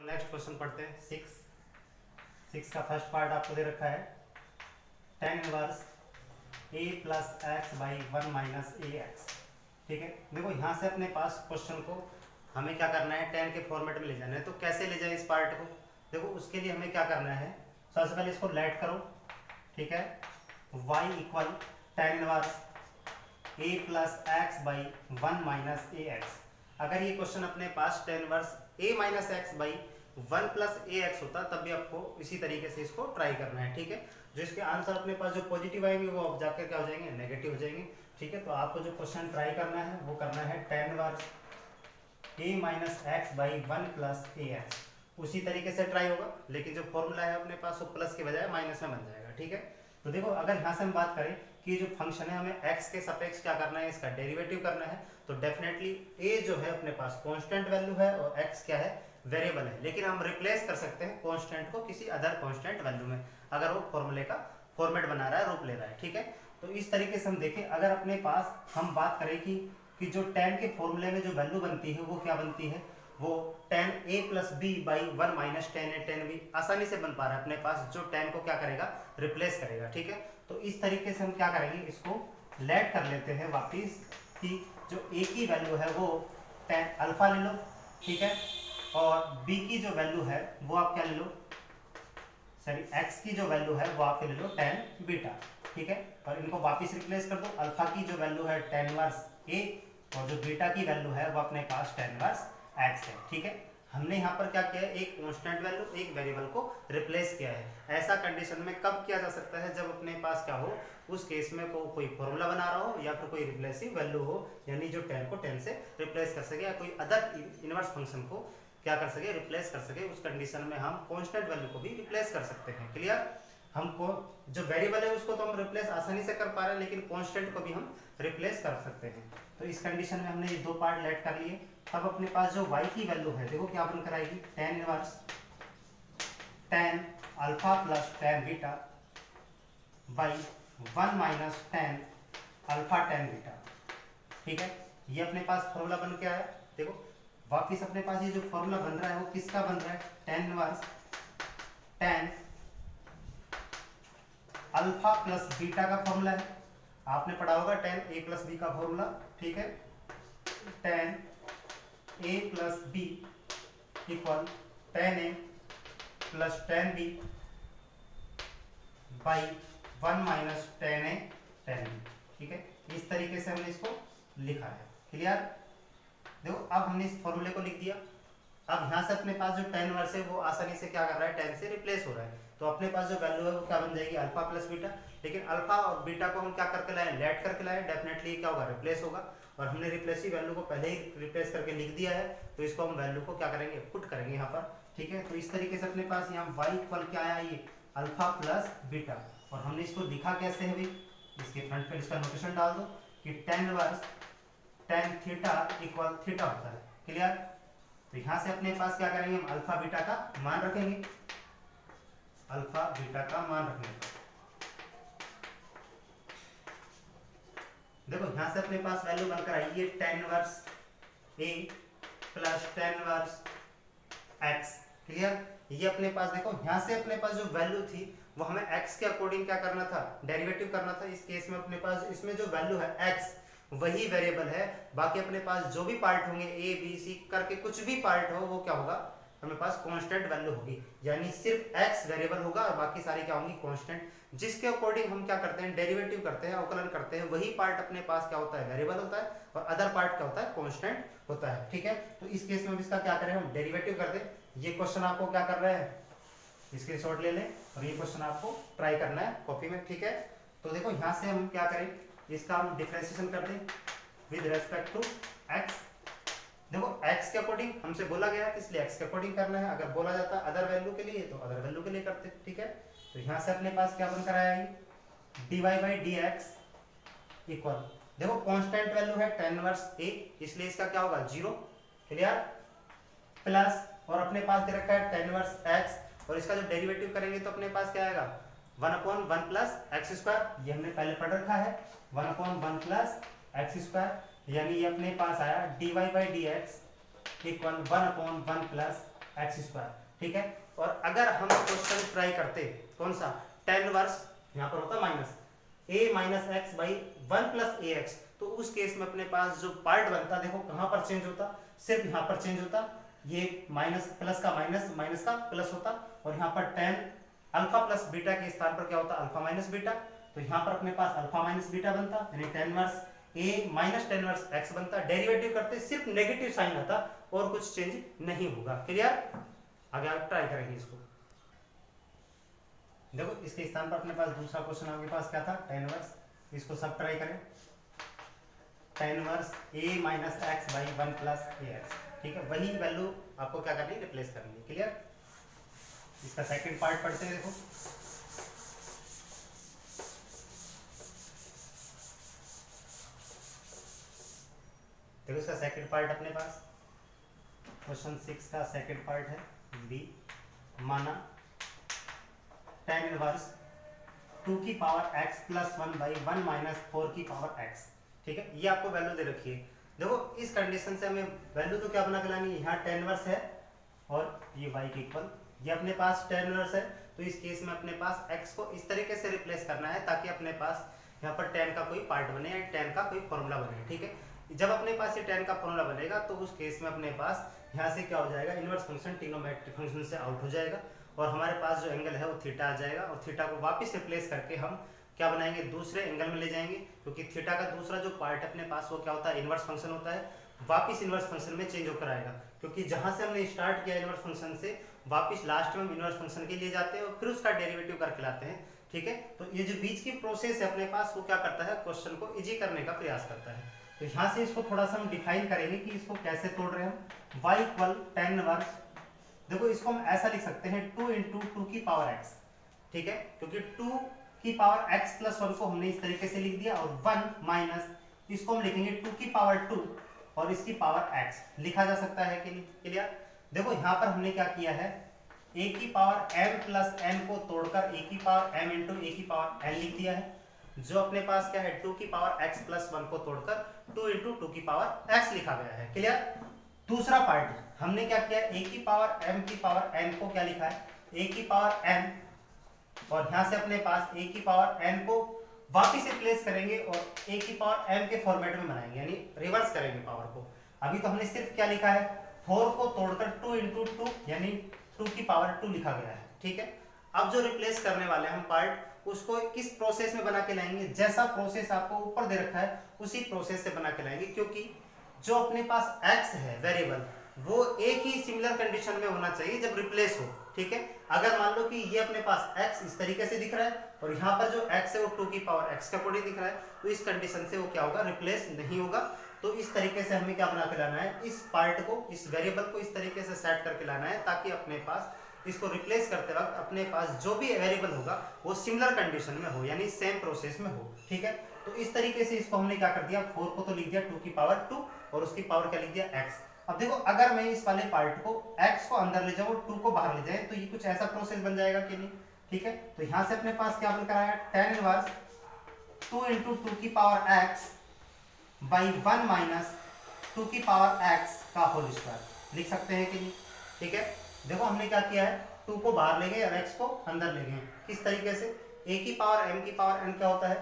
Next question पढ़ते हैं। Six का फर्स्ट पार्ट आपको दे रखा है tan inverse a plus x by 1 minus A x. ठीक है, देखो यहाँ से अपने पास क्वेश्चन को हमें क्या करना है, tan के फॉर्मेट में ले जाना है। तो कैसे ले जाए इस पार्ट को, देखो उसके लिए हमें क्या करना है, सबसे पहले इसको लेट करो। ठीक है, y equal tan inverse a plus x by 1 minus A x. अगर ये क्वेश्चन अपने पास tan inverse a minus x by 1 plus A x होता तब भी आपको इसी तरीके से इसको ट्राई करना है। ठीक है, जो इसके आंसर अपने पास जो पॉजिटिव आएंगे वो अब जाकर क्या हो जाएंगे, नेगेटिव हो जाएंगे। ठीक है, तो आपको जो क्वेश्चन ट्राई करना है वो करना है tan inverse a minus x by 1 plus A x. उसी तरीके से ट्राई होगा, लेकिन जो फॉर्मूला है अपने पास वो प्लस के बजाय माइनस में बन जाएगा। ठीक है, तो देखो अगर यहाँ से हम बात करें कि जो फंक्शन है हमें x के सापेक्ष क्या करना है, इसका डेरिवेटिव करना है, तो डेफिनेटली a जो है अपने पास कांस्टेंट वैल्यू है और x क्या है, वेरिएबल है। लेकिन हम रिप्लेस कर सकते हैं कांस्टेंट को किसी अदर कांस्टेंट वैल्यू में, अगर वो फॉर्मूले का फॉर्मेट बना रहा है, रूप ले रहा है। ठीक है, तो इस तरीके से हम देखें, अगर अपने पास हम बात करें कि जो tan के फॉर्मूले में जो वैल्यू बनती है वो क्या बनती है, वो tan a plus B by 1 minus tan a tan b आसानी से बन पा रहा है अपने पास, जो tan को क्या करेगा, रिप्लेस करेगा। ठीक है, तो इस तरीके से हम क्या करेंगे, इसको लेट कर लेते हैं वापिस कि जो a की वैल्यू है वो tan अल्फा ले लो। ठीक है, और b की जो वैल्यू है वो आप क्या ले लो, सॉरी x की जो वैल्यू है वो आप ले लो tan बीटा। ठीक है, और इनको वापिस रिप्लेस कर दो। अल्फा की जो वैल्यू है tan इनवर्स a और जो बीटा की वैल्यू है वो अपने पास tan इनवर्स x है। ठीक है, हमने यहाँ पर क्या किया है, एक कांस्टेंट वैल्यू एक वेरिएबल को रिप्लेस किया है। ऐसा कंडीशन में कब किया जा सकता है, जब अपने पास क्या हो, उस केस में कोई फॉर्मूला बना रहा हो या फिर कोई रिप्लेसिव वैल्यू हो, यानी जो tan को tan से रिप्लेस कर सके या कोई अदर इनवर्स फंक्शन को क्या कर सके, रिप्लेस कर सके। उस कंडीशन में हम कांस्टेंट वैल्यू को भी रिप्लेस कर सकते हैं। क्लियर, हमको जो वेरिएबल है उसको तो हम रिप्लेस आसानी से कर पा रहे हैं, लेकिन कांस्टेंट को भी हम रिप्लेस कर सकते हैं। तो इस कंडीशन में हमने ये दो पार्ट लेट कर लिए। तब अपने पास जो y की वैल्यू है, देखो क्या बनकर आएगी, tan inverse tan alpha plus tan beta by 1 minus tan alpha tan beta. ठीक है, ये अपने पास फॉर्मूला बन के आया। देखो वापिस अपने पास ये जो फॉर्मूला बन रहा है वो किसका बन रहा है, tan inverse tan alpha plus beta का फॉर्मूला है। आपने पढ़ा होगा tan a प्लस b का फॉर्मूला। ठीक है, tan a plus b equal tan a plus tan b by 1 minus tan a tan b। ठीक है, इस तरीके से हमने इसको लिखा है। क्लियर, देखो अब हमने इस फॉर्मूले को लिख दिया। अब यहाँ से अपने पास जो tan इनवर्स है वो आसानी से क्या कर रहा है, tan से रिप्लेस हो रहा है। तो अपने पास जो वैल्यू है वो क्या बन जाएगी, अल्फा प्लस बीटा। लेकिन अल्फा और बीटा को हम क्या करके लाए, लेट करके लाए, डेफिनेटली क्या होगा, रिप्लेस होगा। और हमने रिप्लेसिव वैल्यू को पहले ही रिप्लेस करके लिख दिया है, तो इसको हम वैल्यू को क्या करेंगे, पुट करेंगे यहाँ पर। ठीक है, तो इस तरीके से अपने पास यहाँ y इक्वल क्या आया, ये अल्फा प्लस बीटा। और हमने इसको लिखा कैसे है भाई, इसके फ्रंट पे इसका नोटेशन डाल दो कि tan inverse tan theta equal theta होता है। क्लियर, तो यहाँ से अपने पास क्या करेंगे, हम अल्फा बीटा का मान रखेंगे, अल्फा बीटा का मान रखेंगे। देखो यहाँ से अपने पास वैल्यू बनकर आई है tan inverse a plus tan inverse x। Clear, ये अपने पास देखो यहाँ से अपने पास जो वैल्यू थी वो हमें x के अकॉर्डिंग क्या करना था, डेरिवेटिव करना था। इस केस में अपने पास इसमें जो वैल्यू है x वही वेरिएबल है, बाकी अपने पास जो भी पार्ट होंगे a b c करके कुछ भी पार्ट हो वो क्या होगा, हमें पास कांस्टेंट वैल्यू होगी। यानी सिर्फ x वेरिएबल होगा और बाकी सारी क्या होंगी, कांस्टेंट। जिसके अकॉर्डिंग हम क्या करते हैं, डेरिवेटिव करते हैं, अवकलन करते हैं, वही पार्ट अपने पास क्या होता है, वेरिएबल होता है, और अदर पार्ट क्या होता है, कांस्टेंट होता है। ठीक है, तो इस केस में इसका क्या करें, हम डेरिवेटिव कर दें। ये क्वेश्चन आपको क्या कर रहे हैं, स्क्रीनशॉट ले लें और ये क्वेश्चन आपको ट्राई करना है कॉपी में। ठीक है, तो देखो यहाँ से हम क्या करें, इसका हम डिफरेंशिएशन कर दें विद रेस्पेक्ट टू x। देखो x के अकॉर्डिंग हमसे बोला गया है, इसलिए x के अकॉर्डिंग करना है। अगर बोला जाता अदर वैल्यू के लिए तो अदर वैल्यू के लिए करते। ठीक है, तो यहाँ से अपने पास क्या बनकर आया है, dy by d x equal, देखो कांस्टेंट वैल्यू है tan इनवर्स a, इसलिए इसका क्या होगा, 0। क्लियर, प्लस और अपने पास दे रखा है tan इनवर्स x, और इसका जो डेरिवेटिव करेंगे तो अपने पास क्या आएगा, 1/1 प्लस एक्स स्क्वायर। ये हमने पहले पढ़ रखा है, 1/1 प्लस एक्स स्क्वायर, यानी ये अपने पास आया dy by d x equal 1/1 plus x square, ठीक है। और अगर हम क्वेश्चन ट्राई करते कौन सा, tan इनवर्स, यहाँ पर होता minus a minus x by 1 plus A x, तो उस केस में अपने पास जो पार्ट बनता, देखो कहाँ पर चेंज होता, सिर्फ यहाँ पर चेंज होता, ये माइनस प्लस का माइनस, माइनस का प्लस होता, और यहाँ पर tan अल्फा प्लस बीटा के स्थान पर क्या होता, अल्फा माइनस बीटा, तो यहाँ पर अपने पास अल्फा माइनस बीटा बनता, यानी tan inverse a minus tan inverse x बनता। डेरिवेटिव करते सिर्फ नेगेटिव साइन आता और कुछ चेंज नहीं होगा। क्लियर, आगे आप ट्राई करेंगे इसको। देखो इसके स्थान पर अपने पास दूसरा क्वेश्चन आपके पास क्या था, tan इनवर्स, इसको सब ट्राई करें, tan inverse a minus x by 1 plus A x, ठीक है। वही वैल्यू आपको क्या करनी है, रिप्लेस करनी है। क्लियर, इसका सेकंड पार्ट पढ़ते हैं। देखो इसका सेकंड पार्ट अपने पास क्वेश्चन 6 का सेकंड पार्ट है बी। माना tan इनवर्स 2 की power x plus 1 by 1 minus 4 की पावर x, ठीक है। ये आपको वैल्यू दे रखी है। देखो इस कंडीशन से हमें वैल्यू तो क्या बना के लानी है, यहाँ tan इनवर्स है और ये y के इक्वल, ये अपने पास tan इनवर्स है, तो इस केस में अपने पास x को इस तरीके से रिप्लेस करना है ताकि अपने पास यहाँ पर tan का कोई पार्ट बने या tan का कोई फॉर्मूला बने, ठीक है। जब अपने पास ये tan का फॉर्मूला बनेगा तो उस केस में अपने पास यहाँ से क्या हो जाएगा, इनवर्स फंक्शन ट्रिग्नोमेट्रिक फंक्शन से आउट हो जाएगा और हमारे पास जो एंगल है वो थीटा आ जाएगा, और थीटा को वापस रिप्लेस करके हम क्या बनाएंगे, दूसरे एंगल में ले जाएंगे, क्योंकि थीटा का दूसरा जो पार्ट अपने पास वो क्या होता है, इनवर्स फंक्शन होता है, वापस इनवर्स फंक्शन में चेंज होकर आएगा, क्योंकि जहां से हमने स्टार्ट किया इनवर्स फंक्शन से वापस लास्ट में हम इनवर्स फंक्शन के लिए जाते हैं और फिर उसका डेरिवेटिव करके लाते हैं, ठीक है। तो ये जो बीच की प्रोसेस है अपने पास वो क्या करता है, क्वेश्चन को इजी करने का प्रयास करता है। तो यहाँ से इसको थोड़ा सा हम डिफाइन करेंगे कि इसको कैसे तोड़ रहे हैं हम। y इक्वल tan इनवर्स, देखो इसको हम ऐसा लिख सकते हैं 2 इंटू 2 की पावर x, ठीक है, क्योंकि 2 की पावर x प्लस 1 को हमने इस तरीके से लिख दिया, और 1 माइनस इसको हम लिखेंगे 2 की पावर 2 और इसकी पावर x लिखा जा सकता है कि नहीं। क्लियर, देखो यहाँ पर हमने क्या किया है, a की पावर m प्लस n को तोड़कर a की पावर m इंटू a की पावर n लिख दिया है, जो अपने पास क्या है 2 की पावर x प्लस 1 को तोड़कर 2 इंटू 2 की पावर x लिखा गया है। क्लियर, दूसरा पार्ट हमने क्या किया, a की पावर m की पावर n को क्या लिखा है, a की पावर n, और यहां से अपने पास a की पावर n को वापिस रिप्लेस करेंगे और a की पावर m के फॉर्मेट में बनाएंगे, यानी रिवर्स करेंगे पावर को। अभी तो हमने सिर्फ क्या लिखा है, 4 को तोड़कर 2 इंटू 2 यानी 2 की पावर 2 लिखा गया है, ठीक है। अब जो रिप्लेस करने वाले हम पार्ट उसको किस प्रोसेस में बना के लाएंगे, जैसा प्रोसेस आपको ऊपर दे रखा है उसी प्रोसेस से बना के लाएंगे, क्योंकि जो अपने पास x है वेरिएबल वो एक ही सिमिलर कंडीशन में होना चाहिए जब रिप्लेस हो, ठीक है। अगर मान लो कि ये अपने पास x इस तरीके से दिख रहा है और यहाँ पर जो x है वो 2 की पावर x का कोडी दिख रहा है, तो इस कंडीशन से वो क्या होगा, रिप्लेस नहीं होगा। तो इस तरीके से हमें क्या बना के लाना है, इस पार्ट को, इस वेरिएबल को इस तरीके से सेट करके लाना है ताकि अपने पास इसको रिप्लेस करते वक्त अपने पास जो भी वेरिएबल होगा वो सिमिलर कंडीशन में हो, यानी सेम प्रोसेस में हो, ठीक है। तो इस तरीके से इसको हमने क्या कर दिया, 4 को तो लिख दिया 2 की पावर 2 और उसकी पावर क्या लिख दिया x। अब देखो अगर मैं इस वाले पार्ट को x को अंदर ले जाऊं 2 को बाहर ले जाए तो ये कुछ ऐसा प्रोसेस बन जाएगा कि नहीं, ठीक है। तो यहां से अपने पास क्या बनकर आया, tan इनवर्स 2 इंटू 2 की पावर x बाई 1 माइनस 2 की पावर x का होल स्क्वायर लिख सकते हैं कि नहीं, ठीक है। देखो हमने क्या किया है, 2 को बाहर ले गए और x को अंदर ले गए, किस तरीके से, a की पावर m की पावर n क्या होता है,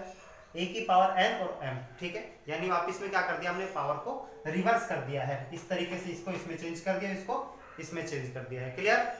a की पावर n और m, ठीक है। यानी वापस में क्या कर दिया हमने, पावर को रिवर्स कर दिया है, इस तरीके से इसको इसमें चेंज कर दिया, इसको इसमें चेंज कर दिया है। क्लियर,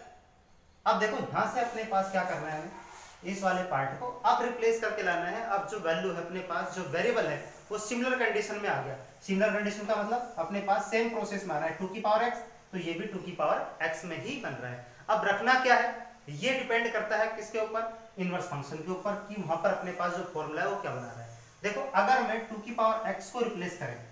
अब देखो यहां से अपने पास क्या करना है, हमें इस वाले पार्ट को अब रिप्लेस करके लाना है। अब जो वैल्यू है अपने पास, जो वेरिएबल है वो सिमिलर कंडीशन में आ गया। सिमिलर कंडीशन का मतलब अपने पास सेम प्रोसेस में आ रहा है, 2 की पावर x, तो ये भी 2 की पावर x में ही बन रहा है। अब रखना क्या है, ये डिपेंड करता है किसके ऊपर, इनवर्स फंक्शन के ऊपर, कि वहां पर अपने पास जो फॉर्मूला है वो क्या बना रहा है। देखो अगर मैं 2 की पावर x को रिप्लेस करें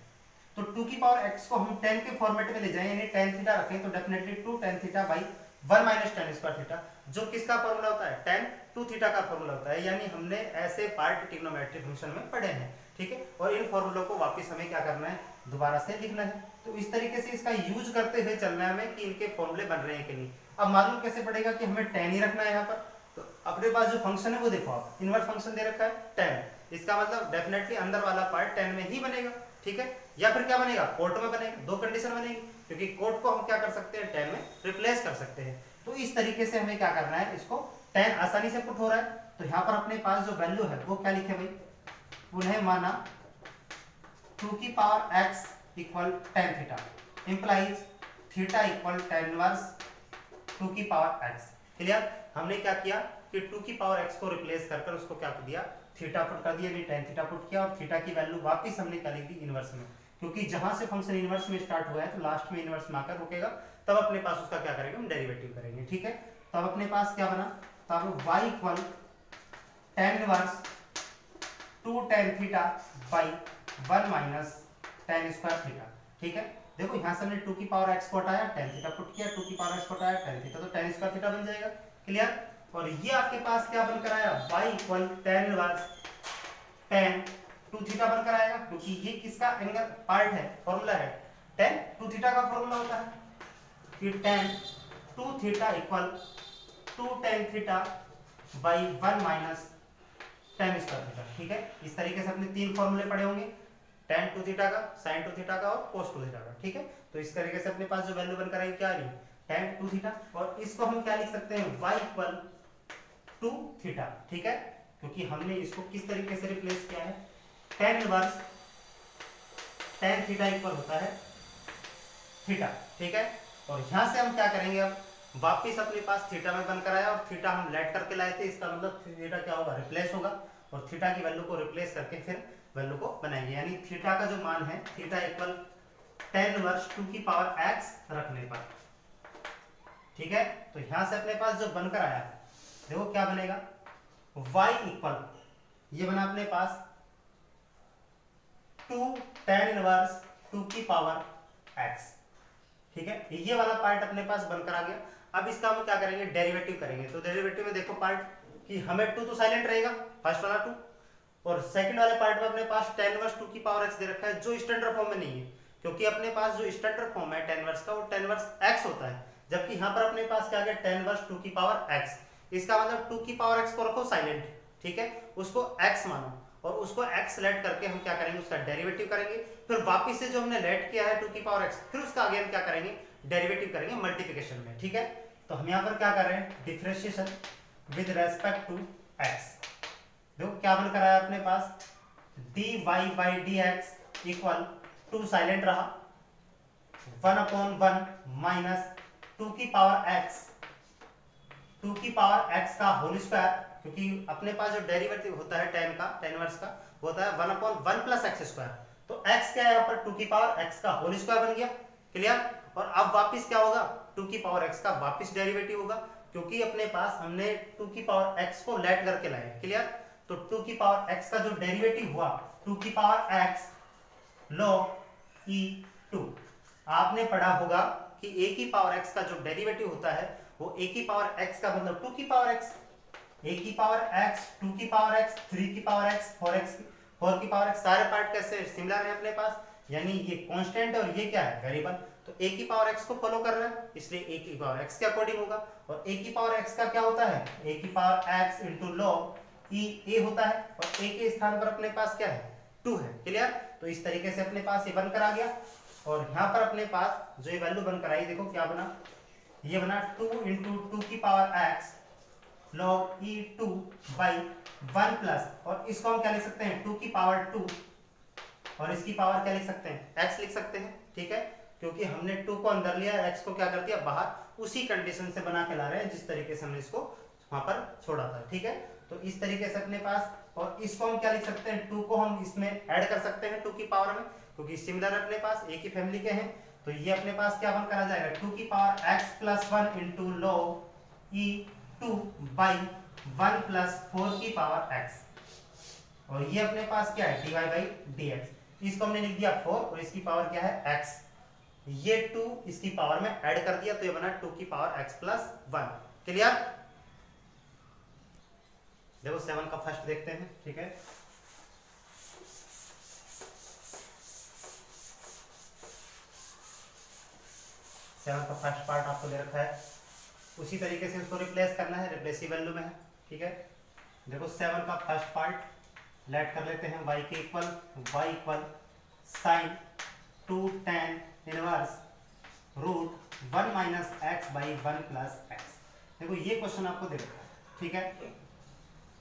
तो 2 की पावर x को हम tan के फॉर्मेट में ले जाएं, यानी tan थीटा रखें तो definitely 2 tan theta by 1 minus tan square theta, जो किसका फॉर्मूला होता है, tan 2 थीटा का फॉर्मूला होता है। यानी हमने ऐसे पार्ट ट्रिग्नोमेट्रिक फंक्शन में पढ़े हैं, ठीक है। और इन फॉर्मूलों को वापस हमें क्या करना है, दोबारा से लिखना है। तो इस तरीके से इसका यूज करते हुए चलना है हमें कि इनके फॉर्मूले बन रहे हैं कि नहीं। अब मालूम कैसे पड़ेगा कि हमें tan ही रखना है यहाँ पर, तो अपने पास जो फंक्शन है वो देखो आप, इनवर्स फंक्शन दे रखा है tan, इसका मतलब डेफिनेटली अंदर वाला पार्ट tan में ही बनेगा, ठीक है। या फिर क्या बनेगा, पोर्ट में बनेगा, दो कंडीशन बनेगी, क्योंकि कोट को हम क्या कर सकते हैं, tan में रिप्लेस कर सकते हैं। तो इस तरीके से हमें क्या करना है, इसको tan आसानी से पुट हो रहा है, तो यहाँ पर अपने पास जो वैल्यू है वो क्या लिखे भाई, उन्हें माना 2 की power x equal tan theta implies theta equal tan inverse 2 की पावर x। क्लियर? हमने क्या किया कि 2 की पावर x को रिप्लेस कर कर उसको क्या कर दिया, थीटा पुट कर दिया, यानी tan थीटा पुट किया, और थीटा की वैल्यू वापस हमने क्या लिख दी, इनवर्स में, क्योंकि जहां से फंक्शन इनवर्स में स्टार्ट हुआ है तो लास्ट में इनवर्स में आकर रुकेगा, तब अपने पास उसका क्या करेंगे, हम डेरिवेटिव करेंगे। ठीक है, तब अपने पास क्या बना, तब y equal tan inverse 2 tan theta by 1 minus tan square theta. ठीक है, देखो यहां से हमने 2 की पावर x को हटाया, tan थीटा पुट किया, 2 की पावर x को हटाया, tan थीटा, तो tan स्क्वायर थीटा बन जाएगा। क्लियर? और ये आपके पास क्या बनकर आया, y equal tan inverse tan 2 theta बनकर आएगा, क्योंकि ये किसका एंगल पार्ट है, फॉर्मूला है, tan 2 थीटा का फॉर्मूला होता है कि tan 2 theta equal 2 tan theta by 1 minus tan square theta. ठीक है, इस तरीके से अपने तीन फॉर्मूले पढ़े होंगे, tan 2 थीटा का, sin 2 थीटा का और cos 2 थीटा का। ठीक है, तो इस तरीके से अपने पास जो वैल्यू बनकर आएगी क्या आ रही है, tan 2 थीटा, और इसको हम क्या लिख सकते हैं, y इक्वल 2 थीटा। ठीक है, क्योंकि हमने इसको किस तरीके से रिप्लेस किया है, tan inverse tan theta equal होता है थीटा। ठीक है, और यहां से हम क्या करेंगे, अब वापिस अपने पास थीटा में बनकर आया, और थीटा हम लेट करके लाए थे, इसका मतलब थीटा क्या होगा, रिप्लेस होगा, और थीटा की वैल्यू को रिप्लेस करके फिर वैल्यू को बनाएंगे, यानी थीटा का जो मान है, थीटा इक्वल tan इनवर्स 2 की पावर x रखने पर। ठीक है, तो यहां से अपने पास जो बनकर आया, देखो क्या बनेगा, y इक्वल, ये बना अपने पास 2 tan इनवर्स 2 की पावर x। ठीक है, ये वाला पार्ट अपने पास बनकर आ गया। अब इसका हम क्या करेंगे, डेरिवेटिव करेंगे। तो डेरिवेटिव में देखो पार्ट कि हमें 2 तो साइलेंट रहेगा, फर्स्ट वाला 2, और सेकंड वाले पार्ट में अपने पास tan इनवर्स 2 की पावर x दे रखा है, जो स्टैंडर्ड फॉर्म में नहीं है, क्योंकि अपने पास जो स्टैंडर्ड फॉर्म है tan इनवर्स का, वो tan इनवर्स x होता है, जबकि यहाँ पर अपने पास क्या आ गया, tan इनवर्स 2 की पावर x। इसका मतलब 2 की पावर x को रखो साइलेंट, ठीक है, उसको x मानो, और उसको x लेट करके हम क्या करेंगे, उसका डेरिवेटिव करेंगे, फिर वापिस से जो हमने लेट किया है 2 की पावर x, फिर उसका आगे हम क्या करेंगे, डेरिवेटिव करेंगे मल्टीप्लिकेशन में। ठीक है, तो हम यहाँ पर क्या कर रहे हैं, differentiation with respect to x। देखो क्या बनकर आया अपने पास, dy by dx equal 2 silent रहा, 1/1 माइनस 2 की पावर x, 2 की पावर x का होल स्क्वायर, क्योंकि अपने पास जो डेरिवेटिव होता है tan का, tan इनवर्स का, वो होता है 1/1 प्लस x स्क्वायर, तो x क्या है यहाँ पर, 2 की पावर x का होल स्क्वायर बन गया। क्लियर? और अब वापिस क्या होगा, 2 की पावर x का वापिस डेरिवेटिव होगा, क्योंकि अपने पास हमने 2 की पावर x को लेट करके लाए। क्लियर? तो 2 की पावर x का जो डेरिवेटिव हुआ, 2 की पावर x log e2, आपने पढ़ा होगा कि a की पावर x का जो डेरिवेटिव होता है वो a की पावर x का मतलब 2 की पावर x, a की पावर x, 2 की पावर x, 3 की पावर x, 4 की पावर x, सारे पार्ट कैसे सिमिलर है अपने पास, यानी ये कांस्टेंट है और ये क्या है, वेरिएबल, तो a की पावर x को फॉलो कर रहा है, इसलिए a की पावर x के अकॉर्डिंग होगा, और a की पावर x का क्या होता है, a की power x into log e a होता है, और a के स्थान पर अपने पास क्या है, 2 है। क्लियर? तो इस तरीके से अपने पास ये बनकर आ गया, और यहाँ पर अपने पास जो ये वैल्यू बनकर आई, देखो क्या बना, ये बना 2 इंटू 2 की power x log e2 by 1 plus, और इसको हम क्या लिख सकते हैं, 2 की पावर 2, और इसकी पावर क्या लिख सकते हैं, x लिख सकते हैं। ठीक है, क्योंकि हमने 2 को अंदर लिया, x को क्या कर दिया बाहर, उसी कंडीशन से बना के ला रहे हैं जिस तरीके से हमने इसको वहां पर छोड़ा था। ठीक है, तो इस तरीके से अपने पास, और इसको हम क्या लिख सकते हैं, 2 को हम इसमें ऐड कर सकते हैं 2 की पावर में, क्योंकि सिमिलर अपने पास एक ही फैमिली के हैं, तो ये अपने पास क्या बनकर आ जाएगा, 2 की power x plus 1 into log e2 by 1 plus 4 की पावर x, और ये अपने पास क्या है, dy बाई dx, इसको हमने लिख दिया 4, और इसकी पावर क्या है x, ये 2 इसकी पावर में ऐड कर दिया, तो ये बना 2 की पावर x प्लस 1। क्लियर? देखो 7 का फर्स्ट देखते हैं। ठीक है, सेवन का फर्स्ट पार्ट आपको दे रखा है, उसी तरीके से उसको रिप्लेस करना है, रिप्लेसिव वैल्यू में है। ठीक है, देखो 7 का फर्स्ट पार्ट लेट कर लेते हैं, y के equal sin 2 tan inverse root 1 minus x by 1 plus x. देखो ये क्वेश्चन आपको दे रखा है, ठीक है।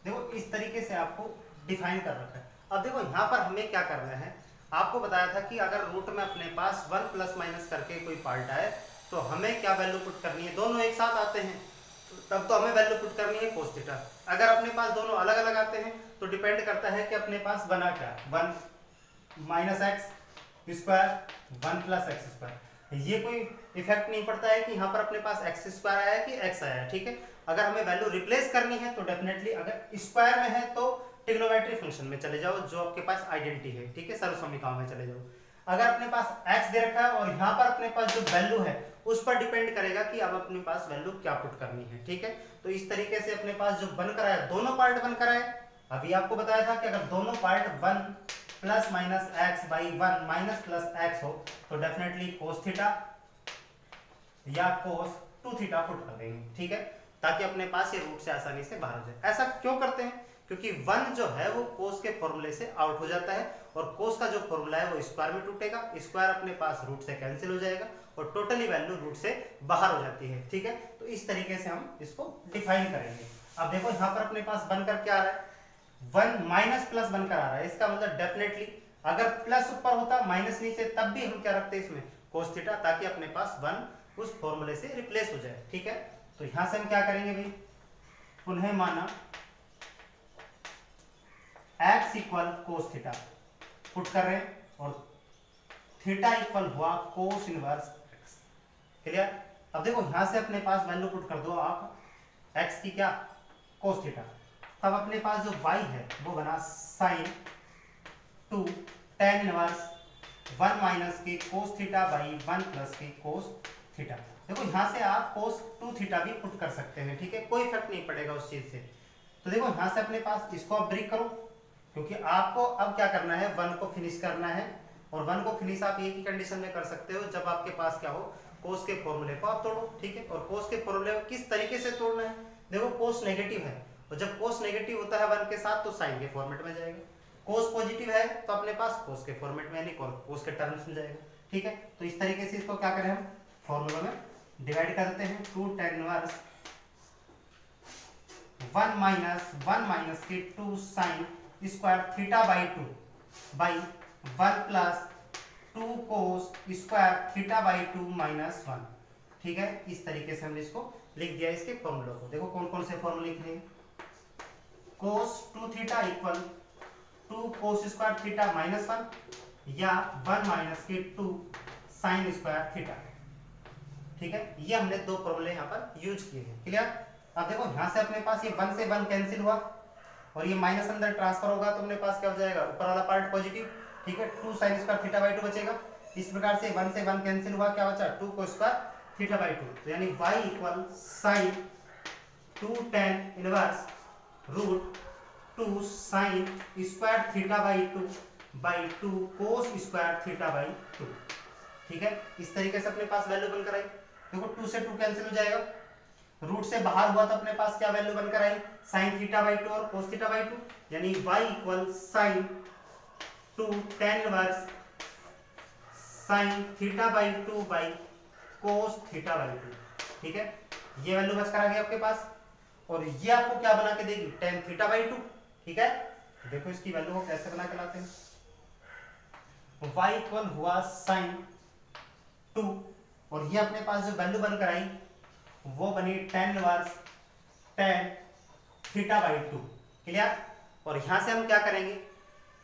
देखो इस तरीके से आपको डिफाइन कर रखा है। अब देखो यहाँ पर हमें क्या करना है, आपको बताया था कि अगर रूट में अपने पास 1 प्लस माइनस करके कोई पार्ट आए तो हमें क्या वैल्यू पुट करनी है, दोनों एक साथ आते हैं तब तो हमें वैल्यू पुट करनी है कोस थीटा। अगर अपने पास दोनों अलग अलग आते हैं तो डिपेंड करता है कि अपने पास बना क्या, 1 minus x square 1 plus x square. ये कोई इफेक्ट नहीं पड़ता है कि यहाँ पर अपने पास एक्स स्क्वायर आया है कि एक्स आया है, ठीक है। अगर हमें वैल्यू रिप्लेस करनी है तो डेफिनेटली अगर स्क्वायर में है तो ट्रिग्नोमेट्री फंक्शन में चले जाओ जो आपके पास आइडेंटिटी है, ठीक है, सर्वसम्मिकाओं में चले जाओ। अगर अपने पास x दे रखा है और यहाँ पर अपने पास जो वैल्यू है उस पर डिपेंड करेगा कि अब अपने पास वैल्यू क्या पुट करनी है, ठीक है। तो इस तरीके से अपने पास जो बनकर आया, दोनों पार्ट बनकर आए। अभी आपको बताया था कि अगर दोनों part 1 plus minus x by 1 minus plus x हो तो डेफिनेटली कोस थीटा या कोस 2 थीटा पुट कर देंगे, ठीक है, ताकि अपने पास ये रूट से आसानी से बाहर हो जाए। ऐसा क्यों करते हैं, क्योंकि 1 जो है वो कोस के फॉर्मूले से आउट हो जाता है और कोस का जो फॉर्मूला है वो स्क्वायर में टूटेगा, स्क्वायर अपने पास रूट से कैंसिल हो जाएगा और टोटली वैल्यू रूट से बाहर हो जाती है, ठीक है। तो इस तरीके से हम इसको डिफाइन करेंगे। अब देखो यहाँ पर अपने पास बनकर क्या आ रहा है, 1 माइनस प्लस बनकर आ रहा है। इसका मतलब डेफिनेटली अगर प्लस ऊपर होता माइनस नीचे तब भी हम क्या रखते हैं इसमें कोस थीटा, ताकि अपने पास 1 उस फॉर्मूले से रिप्लेस हो जाए, ठीक है। तो यहां से हम क्या करेंगे भाई, पुनः माना x equal cos theta put कर रहे हैं और थीटा इक्वल हुआ कोस इनवर्स x, क्लियर। अब देखो यहां से अपने पास वैल्यू पुट कर दो आप x की क्या, कोस थीटा, तब अपने पास जो y है वो बना साइन 2 tan इनवर्स 1 माइनस के कोस थीटा बाई 1 प्लस के कोस थीटा। देखो यहां से आप कोस 2 थीटा भी पुट कर सकते हैं, ठीक है, कोई फर्क नहीं पड़ेगा उस चीज से। तो देखो यहां से अपने पास इसको आप ब्रेक करो, क्योंकि आपको अब क्या करना है, 1 को फिनिश करना है। और 1 को फिनिश आप एक ही कंडीशन में कर सकते हो, जब आपके पास क्या हो, कोस के फॉर्मूले को आप तोड़ो, ठीक है। और कोस के फॉर्मूले को किस तरीके से तोड़ना है, देखो कोस नेगेटिव है और जब कोस नेगेटिव होता है 1 के साथ तो साइन के फॉर्मेट में जाएगा, कोस पॉजिटिव है तो अपने पास कोस के फॉर्मेट में यानी कोस के टर्म्स में जाएगा, ठीक है। तो इस तरीके से इसको क्या करें, हम फॉर्मूला में डिवाइड कर देते हैं। 2 tan इनवर्स 1 माइनस के 2 sine square theta by 2 by 1 plus 2 cos square theta by 2 minus 1, ठीक है। इस तरीके से हमने इसको लिख दिया इसके फॉर्मूले को। देखो कौन कौन से फॉर्मूले लिखे, कोस 2 theta equal 2 cos square theta minus 1 या 1 माइनस के 2 साइन स्क्वायर थीटा, ठीक है। ये हमने 2 फॉर्मूले यहाँ पर यूज किए हैं, क्लियर। अब देखो यहाँ से अपने पास ये 1 से 1 कैंसिल हुआ और ये माइनस अंदर ट्रांसफर होगा तो अपने पास क्या हो जाएगा, ऊपर वाला पार्ट पॉजिटिव, ठीक है, 2 साइन स्क्वायर थीटा बाई 2 बचेगा। इस प्रकार से 1 से 1 कैंसिल हुआ, क्या बचा, 2 कोस स्क्वायर थीटा बाई 2, तो यानी y equal sine 2 tan inverse root 2 sine square theta by 2 cos square theta by 2, ठीक है। इस तरीके से अपने पास वैल्यू बनकर आई। देखो 2 से 2 कैंसिल हो जाएगा, रूट से बाहर हुआ तो अपने पास क्या वैल्यू बनकर आई, साइन थीटा बाई 2 और कोस थीटा बाई 2, यानी y equal sine 2 tan inverse sine theta by 2 by cos theta by 2, ठीक है। ये वैल्यू बचकर आ गई आपके पास और ये आपको क्या बना के देगी, tan थीटा बाई 2, ठीक है। देखो इसकी वैल्यू को कैसे बना के लाते हैं, y इक्वल हुआ साइन 2 और ये अपने पास जो वैल्यू बनकर आई वो बनी tan inverse tan theta by 2, clear. और यहां से हम क्या करेंगे,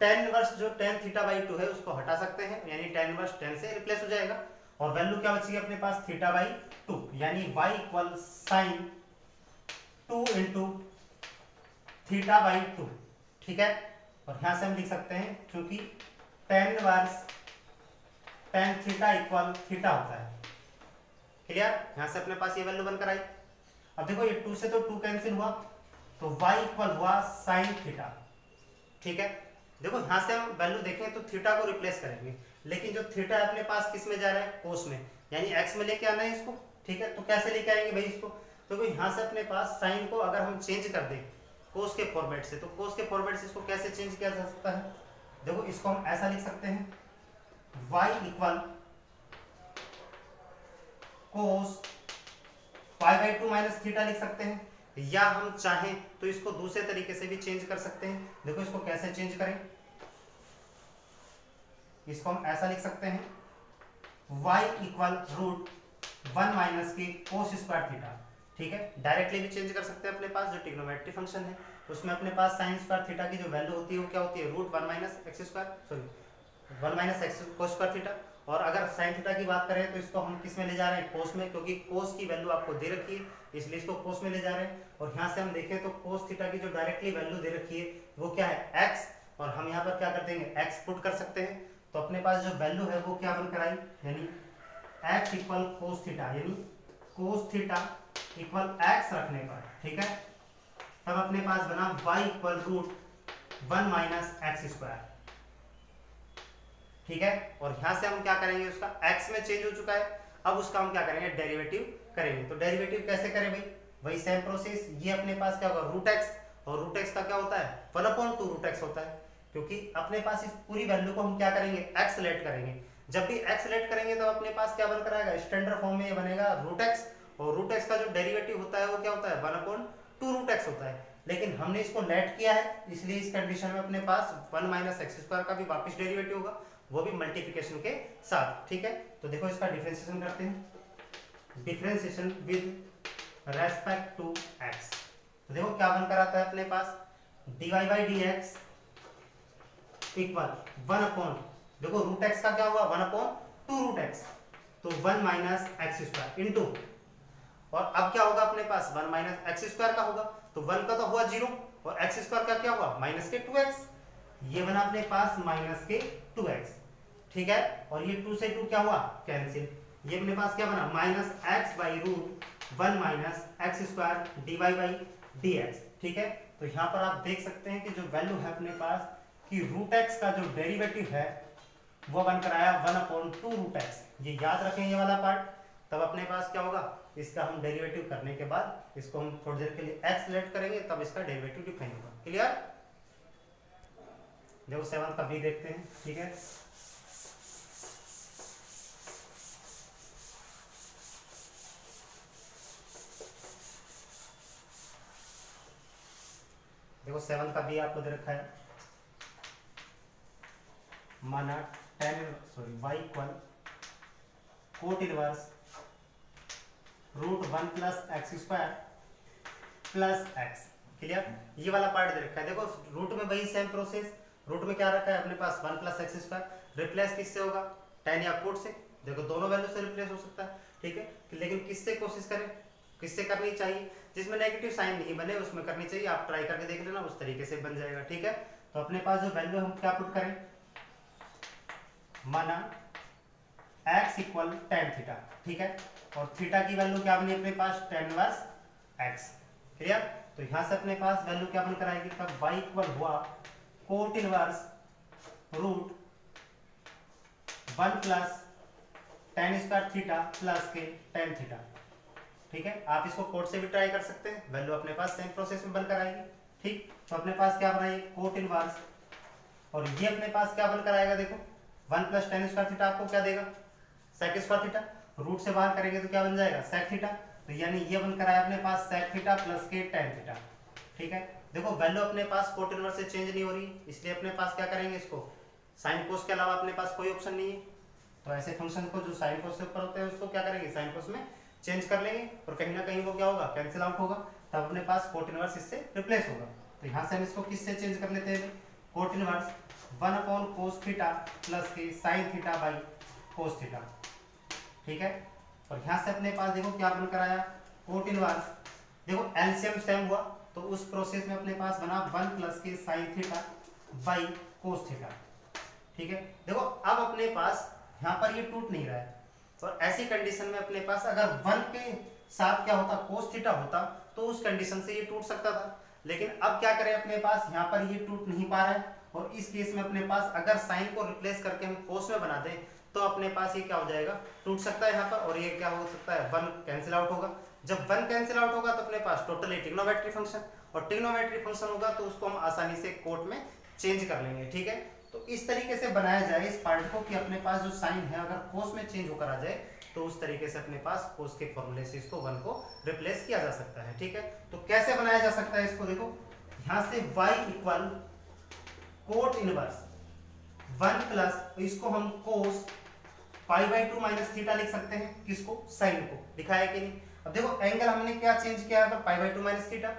tan इनवर्स जो tan थीटा बाई 2 है उसको हटा सकते हैं, यानी tan इनवर्स tan से रिप्लेस हो जाएगा और वैल्यू क्या बचेगी अपने पास, थीटा बाई 2, यानी y equal sine 2 into theta by 2, ठीक है। और यहां से हम लिख सकते हैं क्योंकि tan inverse tan theta equal theta होता है, क्लियर। यहां से अपने पास ये वैल्यू बनकर आई। अब देखो ये 2 से तो 2 कैंसिल हुआ तो y इक्वल हुआ साइन थीटा, ठीक है। देखो यहां से हम वैल्यू देखें तो थीटा को रिप्लेस करेंगे, लेकिन जो थीटा अपने पास किस में जा रहा है, कोस में, यानी x में लेके आना है इसको, ठीक है। तो कैसे लेके आएंगे भाई इसको, तो यहां से अपने पास साइन को अगर हम चेंज कर दें कोस के फॉर्मेट से, तो कोस के फॉर्मेट से इसको कैसे चेंज किया जा सकता है, देखो इसको हम ऐसा लिख सकते हैं y equal cos pi by 2 minus theta लिख सकते हैं, या हम चाहें तो इसको दूसरे तरीके से भी चेंज कर सकते हैं। देखो इसको कैसे चेंज करें, इसको हम ऐसा लिख सकते हैं y इक्वल रूट 1 माइनस के कोस स्क्वायर थीटा। ठीक है, डायरेक्टली भी चेंज कर सकते हैं। अपने पास जो ट्रिग्नोमेट्री फंक्शन है उसमें अपने पास साइन स्क्वायर थीटा की जो वैल्यू होती है वो क्या होती है, root 1 minus x square, sorry 1 minus x cos square theta. और अगर साइन थीटा की बात करें तो इसको हम किस में ले जा रहे हैं, कोस में, क्योंकि कोस की वैल्यू आपको दे रखी है इसलिए इसको कोस में ले जा रहे हैं। और यहाँ से हम देखें तो कोस थीटा की जो डायरेक्टली वैल्यू दे रखी है वो क्या है, एक्स, और हम यहाँ पर क्या कर देंगे, एक्स पुट कर सकते हैं। तो अपने पास जो वैल्यू है वो क्या बनकर आई, यानी एक्स इक्वल कोस थीटा, यानी कोस थीटा इक्वल एक्स रखने पर, ठीक है, तब अपने पास बना y equal root 1 minus x square. ठीक है, और यहां से हम क्या करेंगे, उसका x में चेंज हो चुका है, अब उसका हम क्या करेंगे, डेरिवेटिव करेंगे। तो डेरिवेटिव कैसे करें भाई, वही सेम प्रोसेस। ये अपने पास क्या होगा, रूट एक्स, और रूट एक्स का क्या होता है, 1/2 रूट एक्स होता है, क्योंकि अपने पास इस पूरी वैल्यू को हम क्या करेंगे, एक्स लेट करेंगे। जब भी एक्स लेट करेंगे तो अपने पास क्या बनकर आएगा, स्टैंडर्ड फॉर्म में ये बनेगा रूट एक्स, और रूट एक्स का जो डेरिवेटिव होता है वो क्या होता है, 1/2 रूट एक्स होता है। लेकिन हमने इसको लेट किया है, इसलिए इस कंडीशन में अपने पास 1 माइनस एक्स स्क्वायर का भी वापस डेरिवेटिव होगा, वो भी मल्टीप्लिकेशन के साथ। ठीक है, तो देखो इसका डिफरेंशिएशन करते हैं, differentiation with respect to x. तो देखो क्या बनकर आता है अपने पास, dy by d x equal 1/, देखो रूट एक्स का क्या हुआ, 1/2 रूट एक्स, तो 1 माइनस एक्स स्क्वायर इंटू, और अब क्या होगा अपने पास, 1 माइनस एक्स स्क्वायर का होगा, तो 1 का तो हुआ 0, और एक्स स्क्वायर का क्या हुआ, माइनस के 2x, ये बना अपने पास माइनस के 2x। ठीक है, और ये 2 से 2 क्या हुआ, कैंसिल, ये अपने पास क्या बना, minus x by root 1 minus x square d y by d x. ठीक है, तो यहाँ पर आप देख सकते हैं कि जो वैल्यू है अपने पास कि रूट एक्स का जो डेरिवेटिव है वो बनकर आया 1/2 रूट एक्स। ये याद रखें ये वाला पार्ट, तब अपने पास क्या होगा, इसका हम डेरिवेटिव करने के बाद इसको हम थोड़ी देर के लिए एक्स लेट करेंगे, तब इसका डेरिवेटिव डिफाइन होगा। क्लियर, देखो 7 का बी देखते हैं। ठीक है, देखो 7 का बी आपको दे रखा है, माना y equal cot inverse root 1 plus x square plus x. Clear, ये वाला पार्ट दे रखा है। देखो रूट में वही सेम प्रोसेस, रूट में क्या रखा है अपने पास 1 प्लस एक्स स्क्वायर, रिप्लेस किससे होगा, tan या कोट से। देखो दोनों वैल्यू से रिप्लेस हो सकता है। ठीक है, लेकिन किससे कोशिश करें, किससे करनी चाहिए, जिसमें नेगेटिव साइन नहीं बने उसमें करनी चाहिए। आप ट्राई करके देख लेना, उस तरीके से बन जाएगा। ठीक है, तो अपने पास जो वैल्यू हम क्या पुट करें, माना x इक्वल tan थीटा। ठीक है, और थीटा की वैल्यू क्या बनी अपने पास, tan इनवर्स x। क्लियर, तो यहां से अपने पास वैल्यू क्या बनकर आएगी, तब y इक्वल हुआ cot inverse root 1 plus tan square theta plus के tan थीटा। ठीक है, आप इसको कोट से भी ट्राई कर सकते हैं, वैल्यू अपने पास सेम प्रोसेस में बनकर आएगी। ठीक, तो अपने पास क्या बनाएगी, कोट इनवर्स, और ये अपने पास क्या बनकर आएगा, देखो 1 प्लस tan स्क्वायर थीटा आपको क्या देगा, sec स्क्वायर थीटा, रूट से बाहर करेंगे तो क्या बन जाएगा, sec थीटा, तो यानी ये बनकर आया अपने पास sec थीटा प्लस के tan थीटा। ठीक है, देखो वैल्यू अपने पास कोट इनवर्स से चेंज नहीं हो रही, इसलिए अपने पास क्या करेंगे, इसको साइन कोस के अलावा अपने पास कोई ऑप्शन नहीं है, तो ऐसे फंक्शन को जो साइन कोस से ऊपर होते हैं उसको क्या करेंगे, साइन कोस में चेंज कर लेंगे, और कहीं ना कहीं वो क्या होगा, कैंसिल आउट होगा, तब अपने पास कोट इनवर्स इससे रिप्लेस होगा। तो यहाँ से हम इसको किससे चेंज कर लेते हैं, cot inverse 1 cos theta plus K sine theta by cos theta. ठीक है, और यहाँ से अपने पास देखो क्या बनकर आया, कोट इनवर्स, देखो एलसीएम सेम हुआ तो उस प्रोसेस में अपने पास बना 1 plus K sine theta by cos theta. ठीक है, देखो अब अपने पास यहाँ पर ये टूट नहीं रहा है, और ऐसी कंडीशन में अपने पास अगर 1 के साथ क्या होता, कोस थीटा होता, तो उस कंडीशन से ये टूट सकता था। लेकिन अब क्या करें, अपने पास यहाँ पर ये टूट नहीं पा रहा है, और इस केस में अपने पास अगर साइन को रिप्लेस करके हम कोस में बना दें तो अपने पास ये क्या हो जाएगा, टूट सकता है यहाँ पर, और ये क्या हो सकता है, 1 कैंसिल आउट होगा। जब 1 कैंसिल आउट होगा तो अपने पास टोटली ट्रिग्नोमेट्री फंक्शन, और ट्रिग्नोमेट्री फंक्शन होगा तो उसको हम आसानी से कोट में चेंज कर लेंगे। ठीक है, तो इस तरीके से बनाया जाए इस पार्ट को कि अपने पास जो साइन है अगर कोस में चेंज होकर आ जाए तो उस तरीके से अपने पास कोस के फॉर्मूले से इसको 1 को रिप्लेस किया जा सकता है। ठीक है, तो कैसे बनाया जा सकता है इसको, देखो यहां से y equal cot inverse 1 plus, इसको हम कोस π/2 माइनस थीटा लिख सकते हैं, किसको, साइन को, लिखा है कि नहीं। अब देखो एंगल हमने क्या चेंज किया है π/2 माइनस थीटा,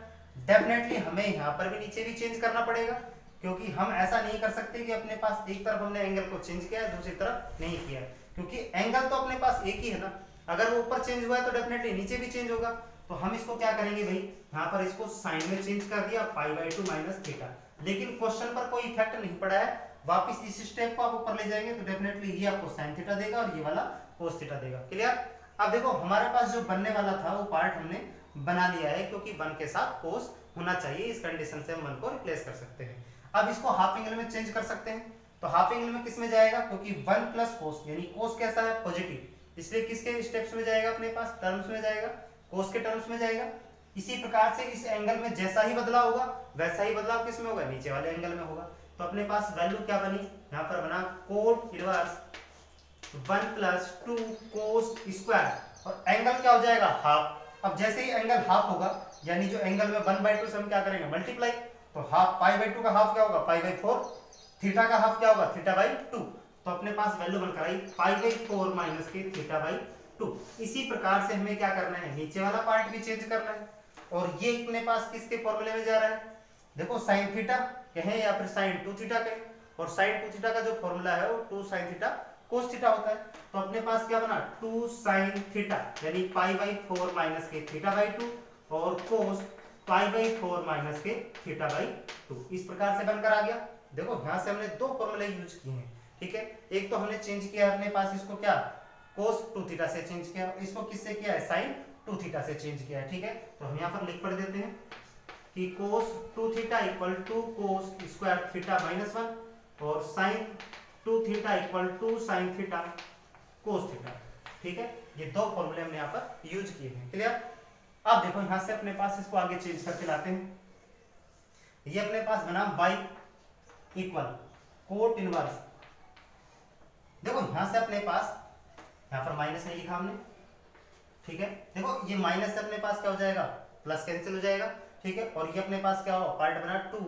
डेफिनेटली हमें यहाँ पर भी नीचे भी चेंज करना पड़ेगा, क्योंकि हम ऐसा नहीं कर सकते कि अपने पास एक तरफ हमने एंगल को चेंज किया है दूसरी तरफ नहीं किया है, क्योंकि एंगल तो अपने पास एक ही है ना, अगर वो ऊपर चेंज हुआ है तो डेफिनेटली नीचे भी चेंज होगा। तो हम इसको क्या करेंगे भाई, यहाँ पर इसको साइन में चेंज कर दिया π/2 माइनस थीटा, लेकिन क्वेश्चन पर कोई इफेक्ट नहीं पड़ा है, वापिस इस स्टेप को आप ऊपर ले जाएंगे तो डेफिनेटली ये आपको साइन थीटा देगा और ये वाला कोस थीटा देगा। क्लियर। अब देखो हमारे पास जो बनने वाला था वो पार्ट हमने बना लिया है, क्योंकि 1 के साथ कोस होना चाहिए, इस कंडीशन से हम 1 को रिप्लेस कर सकते हैं। अब इसको हाफ एंगल में चेंज कर सकते हैं, तो हाफ एंगल में किस में जाएगा, क्योंकि 1 प्लस कोस, यानी कोस कैसा है, पॉजिटिव, इसलिए किसके स्टेप्स में जाएगा, अपने पास टर्म्स में जाएगा, कोस के टर्म्स में जाएगा। इसी प्रकार से इस एंगल में जैसा ही बदलाव होगा वैसा ही बदलाव किस में होगा, नीचे वाले एंगल में होगा। तो अपने पास वैल्यू क्या बनी, यहाँ पर बना coat inverse 1 plus 2 cos square, और एंगल क्या हो जाएगा, हाफ। अब जैसे ही एंगल हाफ होगा, यानी जो एंगल में 1/2 से हम क्या करेंगे, मल्टीप्लाई, तो हाफ π/2 का हाफ क्या होगा, π/4, थीटा का हाफ क्या होगा, θ/2। तो अपने पास वैल्यू बनकर आई π/4 माइनस के θ/2। इसी प्रकार से हमें क्या करना है, नीचे वाला पार्ट भी चेंज करना है, और ये अपने पास किसके फॉर्मूले में जा रहा है, देखो साइन थीटा कहें या फिर साइन 2 थीटा कहें, और साइन 2 थीटा का जो फॉर्मूला है वो 2 साइन थीटा कोस थीटा होता है। तो अपने पास क्या बना 2 साइन थीटा, यानी π/4 माइनस के θ/2 और कोस π/4 माइनस के θ/2, इस प्रकार से बनकर आ गया। देखो यहां से हमने 2 फॉर्मूले यूज किए हैं, ठीक है। एक तो हमने चेंज किया अपने पास इसको क्या, कोस 2 थीटा से चेंज किया, इसको किससे किया है, साइन 2 थीटा से चेंज किया है, ठीक है। तो हम यहाँ पर लिख पढ़ देते हैं कि cos 2 theta equal to cos square theta minus 1 और sine 2 theta equal to sine theta cos theta, ठीक है। ये 2 फॉर्मूले हमने यहाँ पर यूज किए हैं। क्लियर। अब देखो यहां से अपने पास इसको आगे चेंज करके लाते हैं, ये अपने पास बना y इक्वल कोट इनवर्स, देखो यहां से अपने पास, यहां पर माइनस नहीं लिखा हमने, ठीक है। देखो ये माइनस से अपने पास क्या हो जाएगा, प्लस कैंसिल हो जाएगा, ठीक है। और ये अपने पास क्या हो, पार्ट बना 2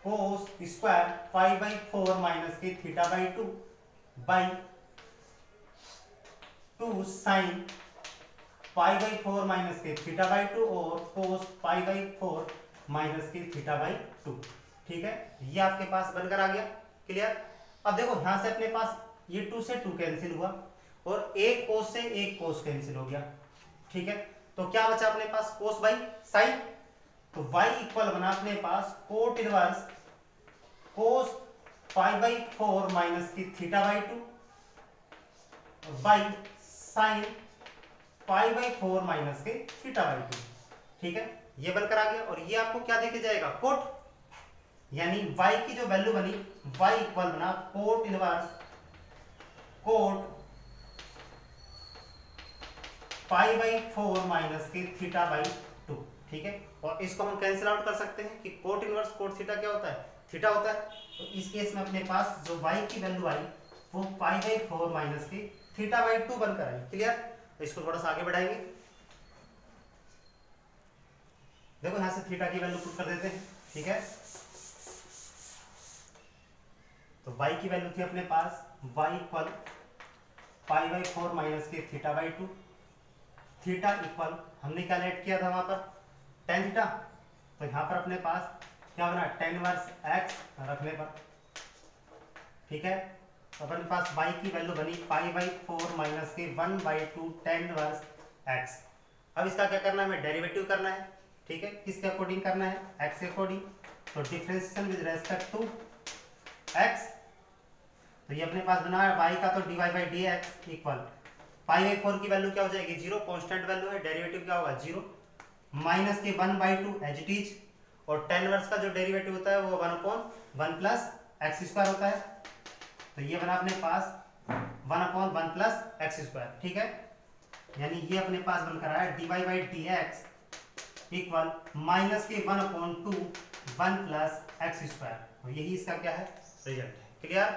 कोस स्क्वायर π/4 माइनस के θ/2 बाई 2 साइन π/4 माइनस के θ/2 और कोस π/4 माइनस के θ/2, ठीक है। ये आपके पास बनकर आ गया। क्लियर। अब देखो यहां से अपने पास ये 2 से 2 कैंसिल हुआ और एक कोस से एक कोस कैंसिल हो गया, ठीक है। तो क्या बचा अपने पास, कोस बाई साइन, तो y इक्वल बना अपने पास कोट इनवर्स कोस π/4 माइनस की θ/2 बाई साइन π/4 माइनस के θ/2, ठीक है। ये बनकर आ गया, और ये आपको क्या देके जाएगा, कोट, यानी y की जो वैल्यू बनी, y इक्वल बना कोट इनवर्स कोट π/4 माइनस के θ/2, ठीक है। और इसको हम कैंसिल आउट कर सकते हैं कि कोट इनवर्स कोट थीटा क्या होता है, थीटा होता है। तो इस केस में अपने पास जो y की वैल्यू आई वो π/4 माइनस के θ/2 बनकर आई। क्लियर। तो इसको थोड़ा सा आगे बढ़ाएंगे, देखो यहां से थीटा की वैल्यू पुट कर देते हैं, ठीक है। तो y की वैल्यू थी अपने पास y इक्वल π/4 माइनस के θ/2, थीटा इक्वल हमने क्या लेट किया था वहां पर, tan थीटा, तो यहां पर अपने पास क्या बना, tan इनवर्स x रखने पर, ठीक है। तो अपने पास y की वैल्यू बनी π/4 माइनस के 1/2 tan इनवर्स x। अब इसका क्या करना है, हमें डेरिवेटिव करना है, ठीक है। किसके अकॉर्डिंग करना है, x के अकॉर्डिंग। तो differentiation with respect to x, तो ये अपने पास बना है y का तो dy/dx इक्वल π/4 की वैल्यू क्या हो जाएगी, 0, कांस्टेंट वैल्यू है, डेरिवेटिव क्या होगा 0, माइनस के 1/2 एज इट इज, और tan इनवर्स का जो डेरिवेटिव होता है वो 1/1 प्लस एक्स स्क्वायर होता है। तो ये बना अपने पास 1/1 प्लस एक्स स्क्वायर, ठीक है। यानी ये अपने पास बनकर आया dy/dx इक्वल माइनस के 1/2 1 प्लस एक्स स्क्वायर, और यही इसका क्या है, रिजल्ट है। क्लियर।